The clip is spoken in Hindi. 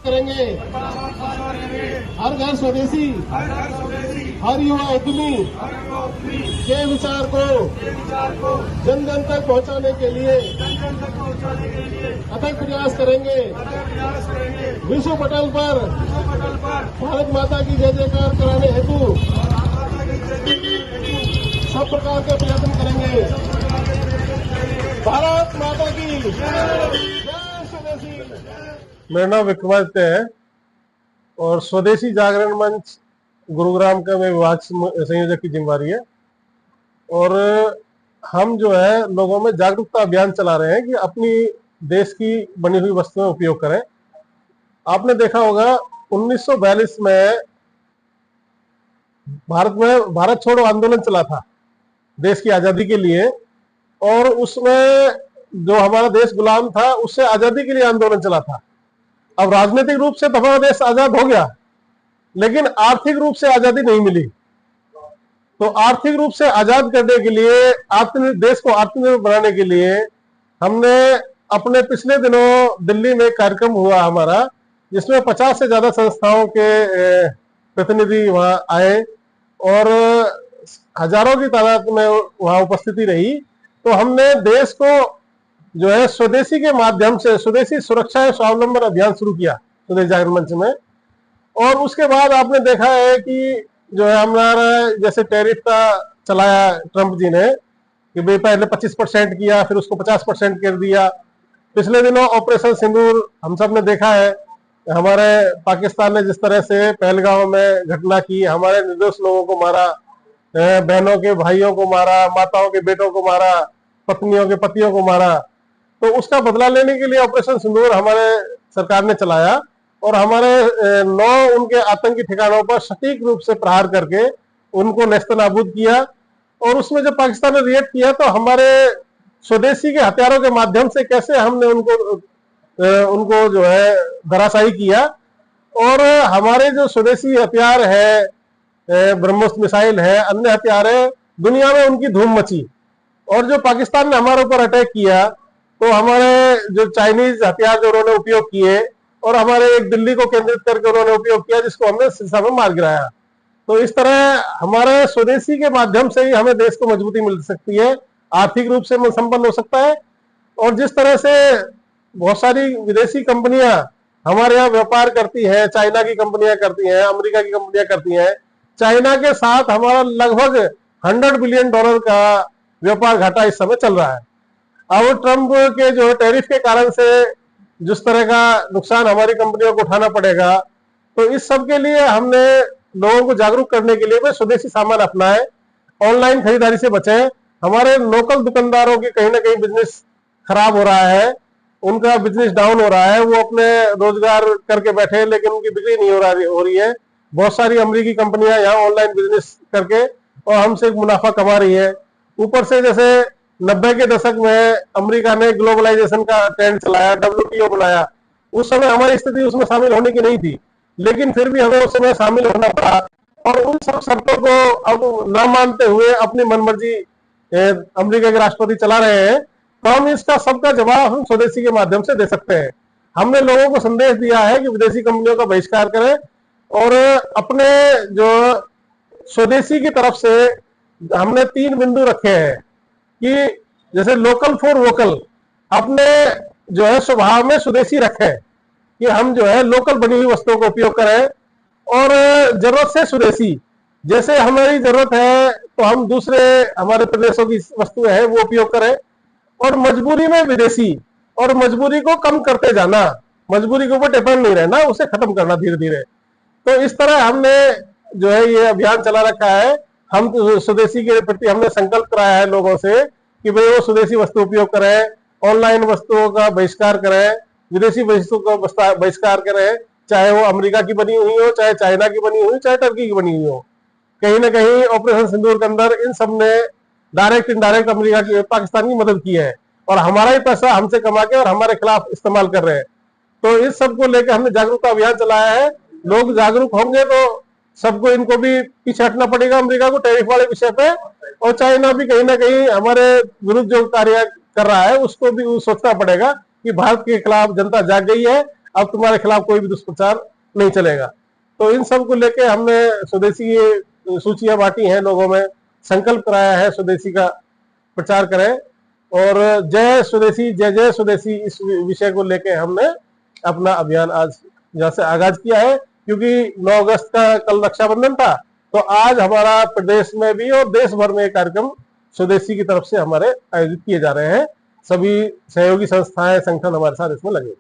करेंगे। हर घर स्वदेशी, हर युवा उद्यमी के विचार को जन जन तक पहुंचाने के लिए अथक प्रयास करेंगे। विश्व पटल पर भारत माता की जय जयकार कराने हेतु सब प्रकार के प्रयत्न करेंगे। भारत माता की जय। स्वदेशी। मेरा नाम विक्रमादित्य है और स्वदेशी जागरण मंच गुरुग्राम का मैं विभाग संयोजक की जिम्मेवारी है। और हम जो है लोगों में जागरूकता अभियान चला रहे हैं कि अपनी देश की बनी हुई वस्तुएं उपयोग करें। आपने देखा होगा 1942 में भारत छोड़ो आंदोलन चला था देश की आजादी के लिए, और उसमें जो हमारा देश गुलाम था उससे आजादी के लिए आंदोलन चला था। अब राजनीतिक रूप से तो हमारा देश आजाद हो गया, लेकिन आर्थिक रूप से आजादी नहीं मिली। तो आर्थिक रूप से आजाद करने के लिए, देश को आत्मनिर्भर बनाने के लिए हमने अपने पिछले दिनों दिल्ली में कार्यक्रम हुआ हमारा, जिसमें 50 से ज्यादा संस्थाओं के प्रतिनिधि वहां आए और हजारों की तादाद में वहां उपस्थिति रही। तो हमने देश को जो है स्वदेशी के माध्यम से स्वदेशी सुरक्षा एवं स्वावलंबन अभियान शुरू किया स्वदेश जागरण मंच में। और उसके बाद आपने देखा है कि जो है हमारा जैसे टैरिफ का चलाया ट्रंप जी ने कि भाई पहले 25% किया, फिर उसको 50% कर दिया। पिछले दिनों ऑपरेशन सिंदूर हम सब ने देखा है, हमारे पाकिस्तान ने जिस तरह से पहलगांव में घटना की, हमारे निर्दोष लोगों को मारा, बहनों के भाइयों को मारा, माताओं के बेटों को मारा, पत्नियों के पतियों को मारा। तो उसका बदला लेने के लिए ऑपरेशन सिंदूर हमारे सरकार ने चलाया और हमारे 9 उनके आतंकी ठिकानों पर सटीक रूप से प्रहार करके उनको नेस्तनाबूद किया। और उसमें जब पाकिस्तान ने रिएक्ट किया तो हमारे स्वदेशी के हथियारों के माध्यम से कैसे हमने उनको जो है धराशायी किया। और हमारे जो स्वदेशी हथियार है, ब्रह्मोस मिसाइल है, अन्य हथियार है, दुनिया में उनकी धूम मची। और जो पाकिस्तान ने हमारे ऊपर अटैक किया तो हमारे जो चाइनीज हथियार जो उन्होंने उपयोग किए और हमारे एक दिल्ली को केंद्रित करके उन्होंने उपयोग किया, जिसको हमने सिरसा में मार गिराया। तो इस तरह हमारे स्वदेशी के माध्यम से ही हमें देश को मजबूती मिल सकती है, आर्थिक रूप से संपन्न हो सकता है। और जिस तरह से बहुत सारी विदेशी कंपनियां हमारे यहाँ व्यापार करती है, चाइना की कंपनियां करती हैं, अमेरिका की कंपनियां करती हैं, चाइना के साथ हमारा लगभग $100 बिलियन का व्यापार घाटा इस समय चल रहा है। अब ट्रंप के जो टैरिफ के कारण से जिस तरह का नुकसान हमारी कंपनियों को उठाना पड़ेगा, तो इस सब के लिए हमने लोगों को जागरूक करने के लिए स्वदेशी सामान अपनाएं, ऑनलाइन खरीदारी से बचें। हमारे लोकल दुकानदारों की कहीं ना कहीं बिजनेस खराब हो रहा है, उनका बिजनेस डाउन हो रहा है, वो अपने रोजगार करके बैठे लेकिन उनकी बिक्री नहीं हो रही है। बहुत सारी अमेरिकी कंपनियां यहाँ ऑनलाइन बिजनेस करके और हमसे मुनाफा कमा रही है। ऊपर से जैसे 90 के दशक में अमेरिका ने ग्लोबलाइजेशन का ट्रेंड चलाया, WTO बनाया, उस समय हमारी स्थिति उसमें शामिल होने की नहीं थी, लेकिन फिर भी हमें उस समय शामिल होना पड़ा। और उन सब शर्तों को अब न मानते हुए अपनी मनमर्जी अमेरिका के राष्ट्रपति चला रहे हैं, तो हम इसका सबका जवाब हम स्वदेशी के माध्यम से दे सकते हैं। हमने लोगों को संदेश दिया है कि विदेशी कंपनियों का बहिष्कार करें और अपने जो स्वदेशी की तरफ से हमने 3 बिंदु रखे हैं कि जैसे लोकल फॉर वोकल, अपने जो है स्वभाव में स्वदेशी रखें कि हम जो है लोकल बनी हुई वस्तुओं का उपयोग करें। और जरूरत से स्वदेशी, जैसे हमारी जरूरत है तो हम दूसरे हमारे प्रदेशों की वस्तुएं हैं वो उपयोग करें। और मजबूरी में विदेशी, और मजबूरी को कम करते जाना, मजबूरी के ऊपर डिपेंड नहीं रहना, उसे खत्म करना धीरे धीरे। तो इस तरह हमने जो है ये अभियान चला रखा है। हम स्वदेशी के प्रति हमने संकल्प कराया है लोगों से कि भाई वो स्वदेशी वस्तु उपयोग करें, ऑनलाइन वस्तुओं का बहिष्कार करें, विदेशी वस्तुओं का बहिष्कार करें, चाहे वो अमेरिका की बनी हुई हो, चाहे चाइना की बनी हुई, चाहे टर्की की बनी हुई हो। कहीं ना कहीं ऑपरेशन सिंदूर के अंदर इन सब ने डायरेक्ट इनडायरेक्ट अमेरिका की, पाकिस्तान की मदद की है और हमारा ही पैसा हमसे कमा के और हमारे खिलाफ इस्तेमाल कर रहे हैं। तो इस सब को लेकर हमने जागरूकता अभियान चलाया है। लोग जागरूक होंगे तो सबको इनको भी पीछे हटना पड़ेगा अमेरिका को टैरिफ वाले विषय पे, और चाइना भी कहीं ना कहीं हमारे विरुद्ध जो कार्य कर रहा है उसको भी सोचना पड़ेगा कि भारत के खिलाफ जनता जाग गई है, अब तुम्हारे खिलाफ कोई भी दुष्प्रचार नहीं चलेगा। तो इन सब को लेके हमने स्वदेशी ये सूचियां बांटी हैं, लोगों में संकल्प कराया है स्वदेशी का प्रचार करें, और जय स्वदेशी जय जय स्वदेशी इस विषय को लेके हमने अपना अभियान आज यहाँ से आगाज किया है। क्योंकि 9 अगस्त का कल रक्षाबंधन था, तो आज हमारा प्रदेश में भी और देश भर में कार्यक्रम स्वदेशी की तरफ से हमारे आयोजित किए जा रहे हैं। सभी सहयोगी संस्थाएं, संगठन हमारे साथ इसमें लगे।